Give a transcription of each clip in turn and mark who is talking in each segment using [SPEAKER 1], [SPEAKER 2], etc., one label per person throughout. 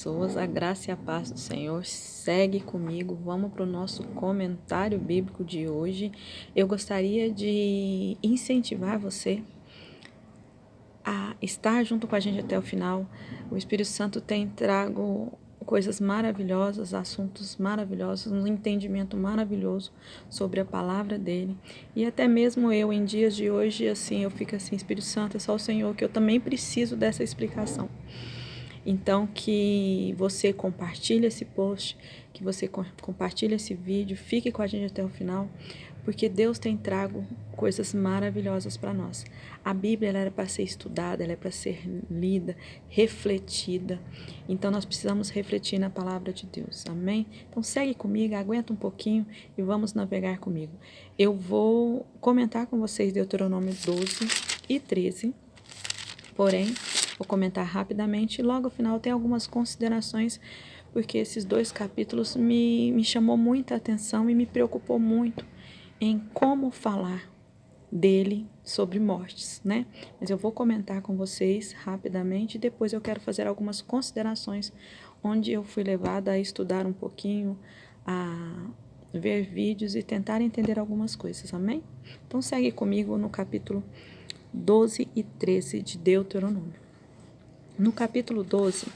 [SPEAKER 1] Pessoas, a graça e a paz do Senhor, segue comigo, vamos para o nosso comentário bíblico de hoje. Eu gostaria de incentivar você a estar junto com a gente até o final. O Espírito Santo tem trago coisas maravilhosas, assuntos maravilhosos, um entendimento maravilhoso sobre a palavra dele. E até mesmo eu, em dias de hoje, assim, eu fico assim, Espírito Santo, é só o Senhor, que eu também preciso dessa explicação. Então, que você compartilhe esse post, que você compartilhe esse vídeo, fique com a gente até o final, porque Deus tem trago coisas maravilhosas para nós. A Bíblia ela era para ser estudada, ela é para ser lida, refletida. Então, nós precisamos refletir na palavra de Deus, amém? Então, segue comigo, aguenta um pouquinho e vamos navegar comigo. Eu vou comentar com vocês Deuteronômio 12 e 13, porém, vou comentar rapidamente e logo ao final tem algumas considerações, porque esses dois capítulos me chamou muita atenção e me preocupou muito em como falar dele sobre mortes, né? Mas eu vou comentar com vocês rapidamente e depois eu quero fazer algumas considerações onde eu fui levada a estudar um pouquinho, a ver vídeos e tentar entender algumas coisas, amém? Então segue comigo no capítulo 12 e 13 de Deuteronômio. No capítulo 12,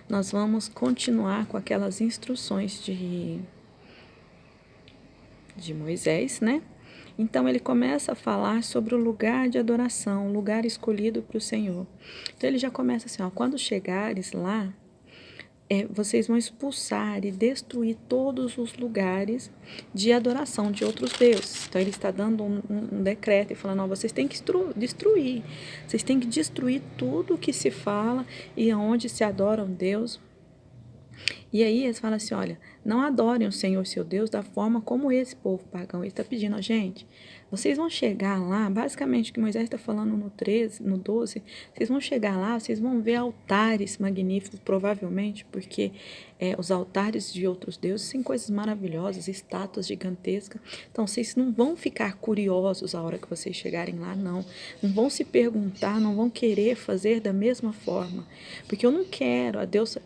[SPEAKER 1] nós vamos continuar com aquelas instruções de Moisés, né? Então, ele começa a falar sobre o lugar de adoração, o lugar escolhido para o Senhor. Então, ele já começa assim, ó, quando chegares lá, vocês vão expulsar e destruir todos os lugares de adoração de outros deuses. Então, ele está dando um decreto e falando, ó, vocês têm que destruir. Vocês têm que destruir tudo que se fala e onde se adora um Deus. E aí eles falam assim, olha, não adorem o Senhor seu Deus da forma como esse povo pagão. Ele está pedindo, ó, gente, vocês vão chegar lá, basicamente o que Moisés está falando no 13, no 12, vocês vão chegar lá, vocês vão ver altares magníficos, provavelmente, porque os altares de outros deuses têm coisas maravilhosas, estátuas gigantescas. Então, vocês não vão ficar curiosos a hora que vocês chegarem lá, não. Não vão se perguntar, não vão querer fazer da mesma forma. Porque eu não quero, a Deus...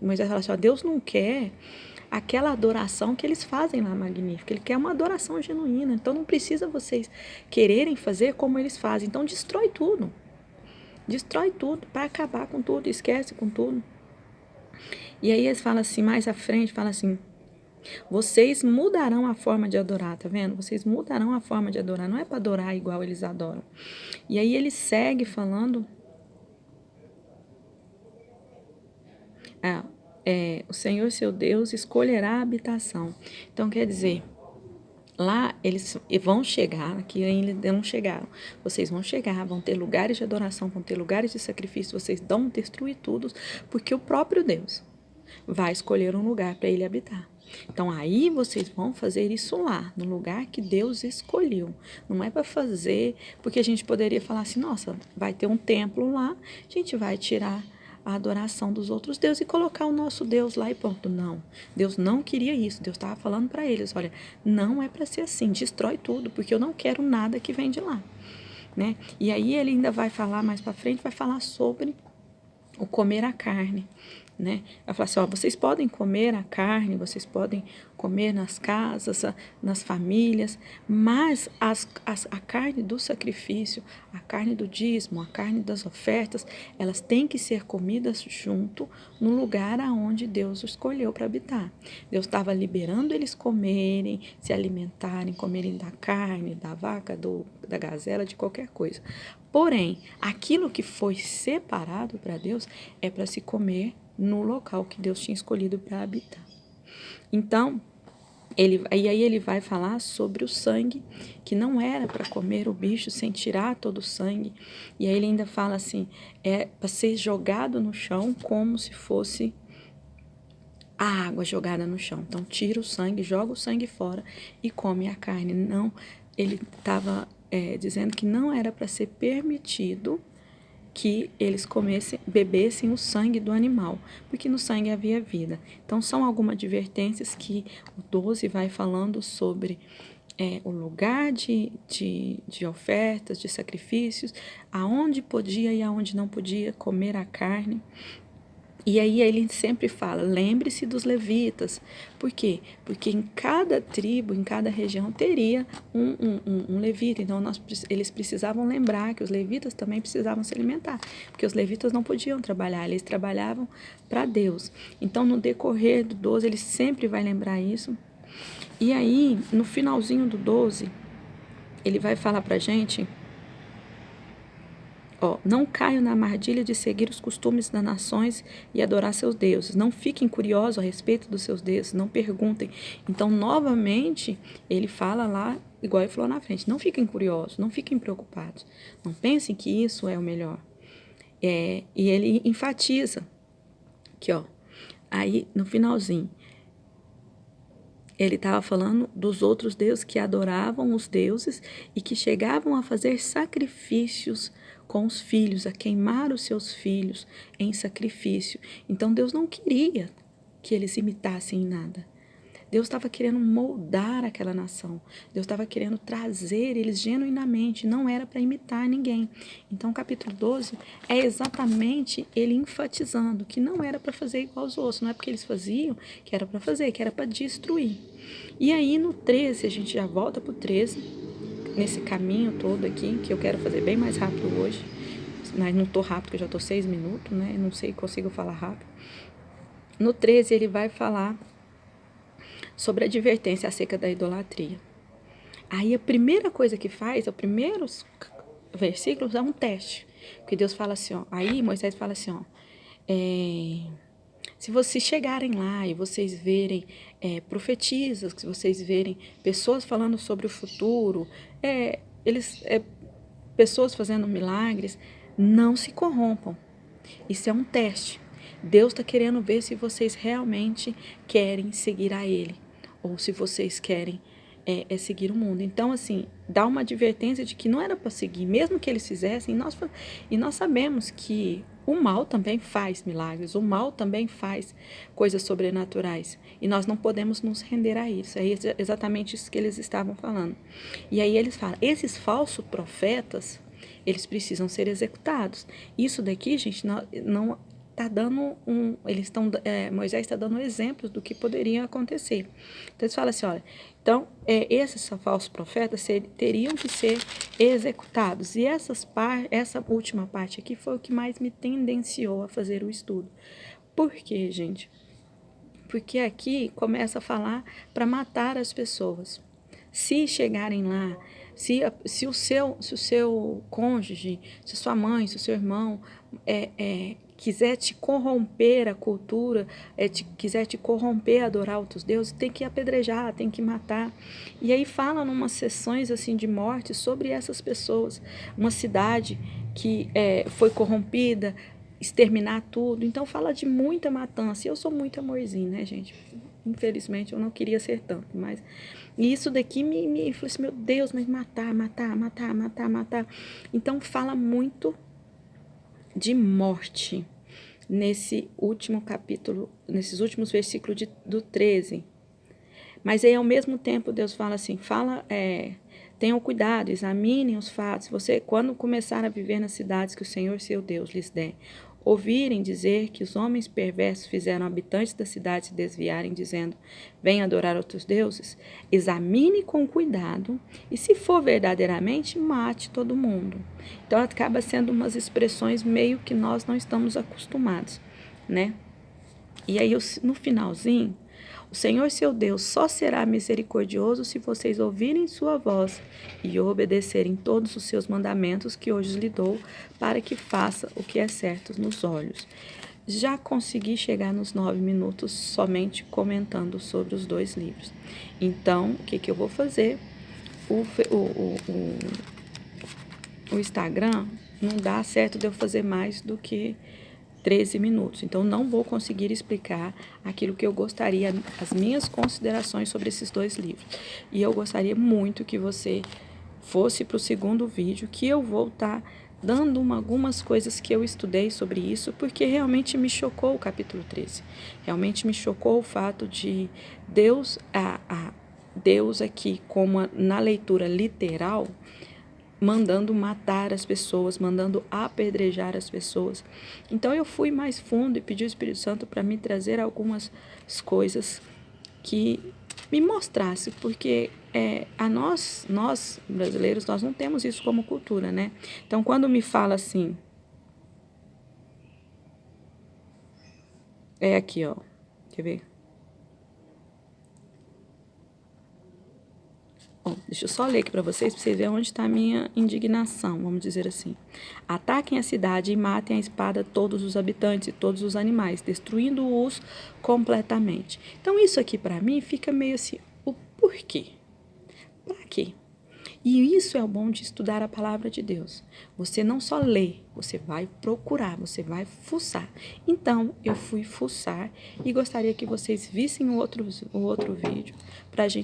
[SPEAKER 1] Moisés fala assim, ó, Deus não quer aquela adoração que eles fazem lá magnífica, ele quer uma adoração genuína, então não precisa vocês quererem fazer como eles fazem, então destrói tudo para acabar com tudo, esquece com tudo. E aí eles falam assim, mais à frente, fala assim, vocês mudarão a forma de adorar, tá vendo? Vocês mudarão a forma de adorar, não é para adorar igual eles adoram. E aí ele segue falando, o Senhor seu Deus escolherá a habitação. Então quer dizer, lá eles vão chegar, aqui ainda não chegaram. Vocês vão chegar, vão ter lugares de adoração, vão ter lugares de sacrifício, vocês vão destruir tudo, porque o próprio Deus vai escolher um lugar para ele habitar. Então aí vocês vão fazer isso lá, no lugar que Deus escolheu. Não é para fazer, porque a gente poderia falar assim, nossa, vai ter um templo lá, a gente vai tirar a adoração dos outros deuses e colocar o nosso Deus lá e pronto. Não, Deus não queria isso. Deus estava falando para eles, olha, não é para ser assim, destrói tudo, porque eu não quero nada que vem de lá, né? E aí ele ainda vai falar mais para frente, vai falar sobre o comer a carne, né? Ela fala assim, ó, vocês podem comer a carne, vocês podem comer nas casas, nas famílias, mas a carne do sacrifício, a carne do dízimo, a carne das ofertas, elas têm que ser comidas junto no lugar aonde Deus escolheu para habitar. Deus estava liberando eles comerem, se alimentarem, comerem da carne, da vaca, da gazela, de qualquer coisa. Porém, aquilo que foi separado para Deus é para se comer no local que Deus tinha escolhido para habitar. Então, aí ele vai falar sobre o sangue, que não era para comer o bicho sem tirar todo o sangue. E aí ele ainda fala assim, é para ser jogado no chão como se fosse a água jogada no chão. Então, tira o sangue, joga o sangue fora e come a carne. Não, ele estava dizendo que não era para ser permitido que eles bebessem o sangue do animal, porque no sangue havia vida. Então, são algumas advertências que o 12 vai falando sobre o lugar de ofertas, de sacrifícios, aonde podia e aonde não podia comer a carne. E aí ele sempre fala, lembre-se dos levitas. Por quê? Porque em cada tribo, em cada região, teria um levita. Então eles precisavam lembrar que os levitas também precisavam se alimentar. Porque os levitas não podiam trabalhar, eles trabalhavam para Deus. Então no decorrer do 12, ele sempre vai lembrar isso. E aí, no finalzinho do 12, ele vai falar para a gente... não caiam na armadilha de seguir os costumes das nações e adorar seus deuses. Não fiquem curiosos a respeito dos seus deuses, não perguntem. Então, novamente, ele fala lá, igual ele falou na frente, não fiquem curiosos, não fiquem preocupados. Não pensem que isso é o melhor. E ele enfatiza, aqui, aí no finalzinho, ele estava falando dos outros deuses que adoravam os deuses e que chegavam a fazer sacrifícios com os filhos, a queimar os seus filhos em sacrifício. Então Deus não queria que eles imitassem nada. Deus estava querendo moldar aquela nação. Deus estava querendo trazer eles genuinamente, não era para imitar ninguém. Então o capítulo 12 é exatamente ele enfatizando que não era para fazer igual aos outros, não é porque eles faziam que era para fazer, que era para destruir. E aí no 13, a gente já volta para o 13, nesse caminho todo aqui, que eu quero fazer bem mais rápido hoje, mas não estou rápido, porque eu já estou 6 minutos, né? Não sei se consigo falar rápido. No 13 ele vai falar sobre a advertência acerca da idolatria. Aí a primeira coisa que faz, os primeiros versículos, é um teste. Porque Deus fala assim, aí Moisés fala assim, se vocês chegarem lá e vocês verem profetisas, se vocês verem pessoas falando sobre o futuro, pessoas fazendo milagres, não se corrompam. Isso é um teste. Deus está querendo ver se vocês realmente querem seguir a Ele ou se vocês querem seguir o mundo. Então, assim, dá uma advertência de que não era para seguir, mesmo que eles fizessem, e nós sabemos que o mal também faz milagres, o mal também faz coisas sobrenaturais, e nós não podemos nos render a isso. É exatamente isso que eles estavam falando. E aí eles falam, esses falsos profetas, eles precisam ser executados. Isso daqui, gente, não está dando Moisés está dando exemplos do que poderia acontecer. Então eles falam assim, olha, então esses falsos profetas teriam que ser executados. E essa última parte aqui foi o que mais me tendenciou a fazer o estudo. Por quê, gente? Porque aqui começa a falar para matar as pessoas. Se chegarem lá, se o seu cônjuge, se sua mãe, se o seu irmão quiser te corromper a cultura, quiser te corromper a adorar outros deuses, tem que apedrejar, tem que matar. E aí fala numas sessões assim de morte sobre essas pessoas. Uma cidade que foi corrompida, exterminar tudo. Então fala de muita matança. E eu sou muito amorzinho, né, gente? Infelizmente eu não queria ser tanto, mas isso daqui me falou assim, meu Deus, mas matar. Então fala muito de morte nesse último capítulo, nesses últimos versículos do 13. Mas aí ao mesmo tempo Deus fala assim, tenham cuidado, examinem os fatos. Você, quando começar a viver nas cidades que o Senhor seu Deus lhes der, ouvirem dizer que os homens perversos fizeram habitantes da cidade se desviarem, dizendo, venham adorar outros deuses, examine com cuidado e, se for verdadeiramente, mate todo mundo. Então, acaba sendo umas expressões meio que nós não estamos acostumados, né? E aí, no finalzinho, o Senhor seu Deus só será misericordioso se vocês ouvirem sua voz e obedecerem todos os seus mandamentos que hoje lhe dou, para que faça o que é certo nos olhos. Já consegui chegar nos 9 minutos somente comentando sobre os 2 livros. Então, o que eu vou fazer? O Instagram não dá certo de eu fazer mais do que 13 minutos. Então, não vou conseguir explicar aquilo que eu gostaria, as minhas considerações sobre esses 2 livros. E eu gostaria muito que você fosse para o segundo vídeo, que eu vou estar dando algumas coisas que eu estudei sobre isso, porque realmente me chocou o capítulo 13. Realmente me chocou o fato de Deus aqui, como na leitura literal, mandando matar as pessoas, mandando apedrejar as pessoas. Então eu fui mais fundo e pedi ao Espírito Santo para me trazer algumas coisas que me mostrasse, porque a nós brasileiros, nós não temos isso como cultura, né? Então quando me fala assim, aqui, ó, quer ver? Bom, deixa eu só ler aqui para vocês verem onde está a minha indignação, vamos dizer assim. Ataquem a cidade e matem a espada todos os habitantes e todos os animais, destruindo-os completamente. Então, isso aqui para mim fica meio assim, o porquê? Para quê? E isso é o bom de estudar a palavra de Deus. Você não só lê, você vai procurar, você vai fuçar. Então, eu fui fuçar e gostaria que vocês vissem o outro vídeo para a gente